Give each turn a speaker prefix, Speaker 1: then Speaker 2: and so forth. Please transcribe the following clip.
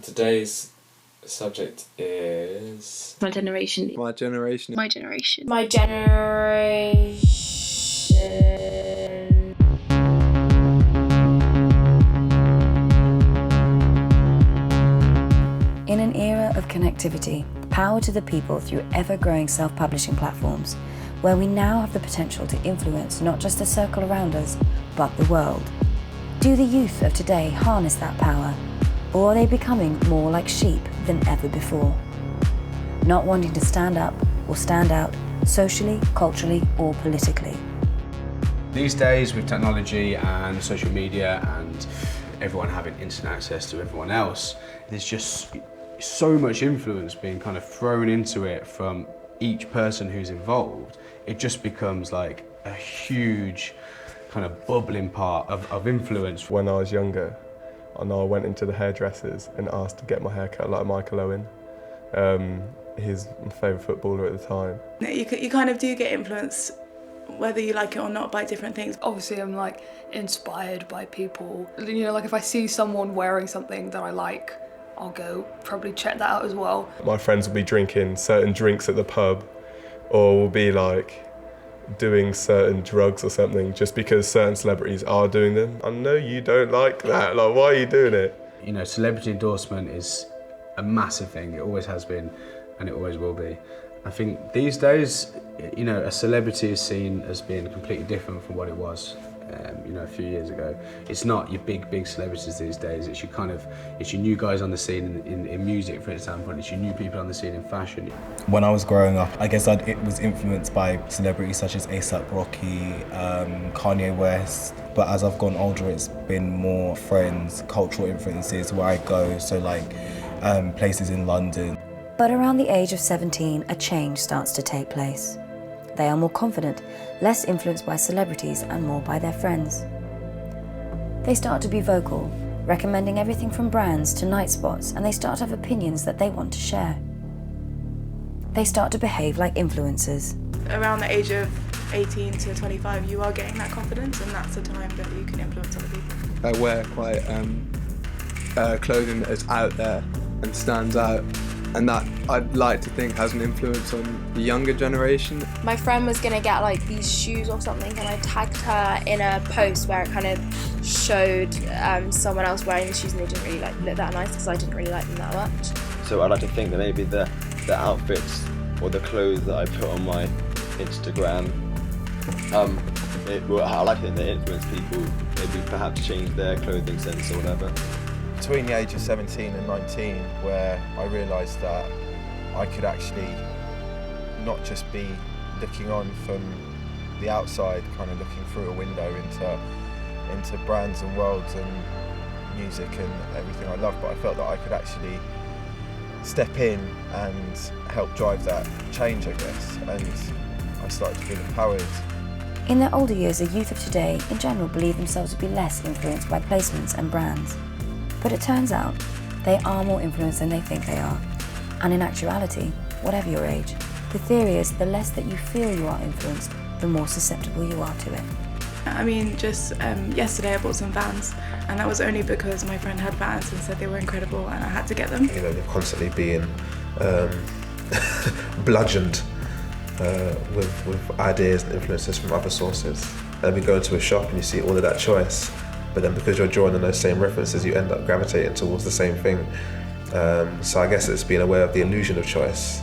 Speaker 1: Today's subject is...
Speaker 2: My generation.
Speaker 3: My generation.
Speaker 2: My generation.
Speaker 4: My generation.
Speaker 5: In an era of connectivity, power to the people through ever-growing self-publishing platforms, where we now have the potential to influence not just the circle around us, but the world. Do the youth of today harness that power, or are they becoming more like sheep than ever before? Not wanting to stand up or stand out, socially, culturally, or politically.
Speaker 6: These days, with technology and social media and everyone having instant access to everyone else, there's just so much influence being kind of thrown into it from each person who's involved. It just becomes like a huge kind of bubbling part of influence.
Speaker 3: When I was younger, I went into the hairdressers and asked to get my hair cut like Michael Owen. He's my favourite footballer at the time.
Speaker 7: You kind of do get influenced, whether you like it or not, by different things.
Speaker 8: Obviously I'm like inspired by people. You know, like if I see someone wearing something that I like, I'll go probably check that out as well.
Speaker 3: My friends will be drinking certain drinks at the pub, or will be like doing certain drugs or something just because certain celebrities are doing them. I know you don't like that, like why are you doing it?
Speaker 6: You know, celebrity endorsement is a massive thing. It always has been and it always will be. I think these days, you know, a celebrity is seen as being completely different from what it was, you know, a few years ago. It's not your big celebrities these days. It's your new guys on the scene in music, for example. It's your new people on the scene in fashion.
Speaker 9: When I was growing up, I guess it was influenced by celebrities such as A$AP Rocky, Kanye West. But as I've gone older, it's been more friends, cultural influences where I go. So like places in London.
Speaker 5: But around the age of 17, a change starts to take place. They are more confident, less influenced by celebrities and more by their friends. They start to be vocal, recommending everything from brands to night spots, and they start to have opinions that they want to share. They start to behave like influencers.
Speaker 7: Around the age of 18 to 25, you are getting that confidence, and that's the time that you can influence other people.
Speaker 3: I wear quite clothing that is out there and stands out, and that I'd like to think has an influence on the younger generation.
Speaker 4: My friend was gonna get like these shoes or something, and I tagged her in a post where it kind of showed someone else wearing the shoes, and they didn't really look that nice because I didn't really like them that much.
Speaker 10: So I'd like to think that maybe the outfits or the clothes that I put on my Instagram, I like to think they influence people, maybe perhaps change their clothing sense or whatever.
Speaker 11: Between the age of 17 and 19, where I realised that I could actually not just be looking on from the outside, kind of looking through a window into brands and worlds and music and everything I love, but I felt that I could actually step in and help drive that change, I guess, and I started to feel empowered.
Speaker 5: In their older years, the youth of today, in general, believe themselves to be less influenced by placements and brands. But it turns out, they are more influenced than they think they are. And in actuality, whatever your age, the theory is the less that you feel you are influenced, the more susceptible you are to it.
Speaker 7: I mean, just yesterday I bought some Vans, and that was only because my friend had Vans and said they were incredible and I had to get them.
Speaker 11: You know, they're constantly being bludgeoned with ideas and influences from other sources. And we go into a shop and you see all of that choice, but then because you're drawing on those same references, you end up gravitating towards the same thing. So I guess it's being aware of the illusion of choice.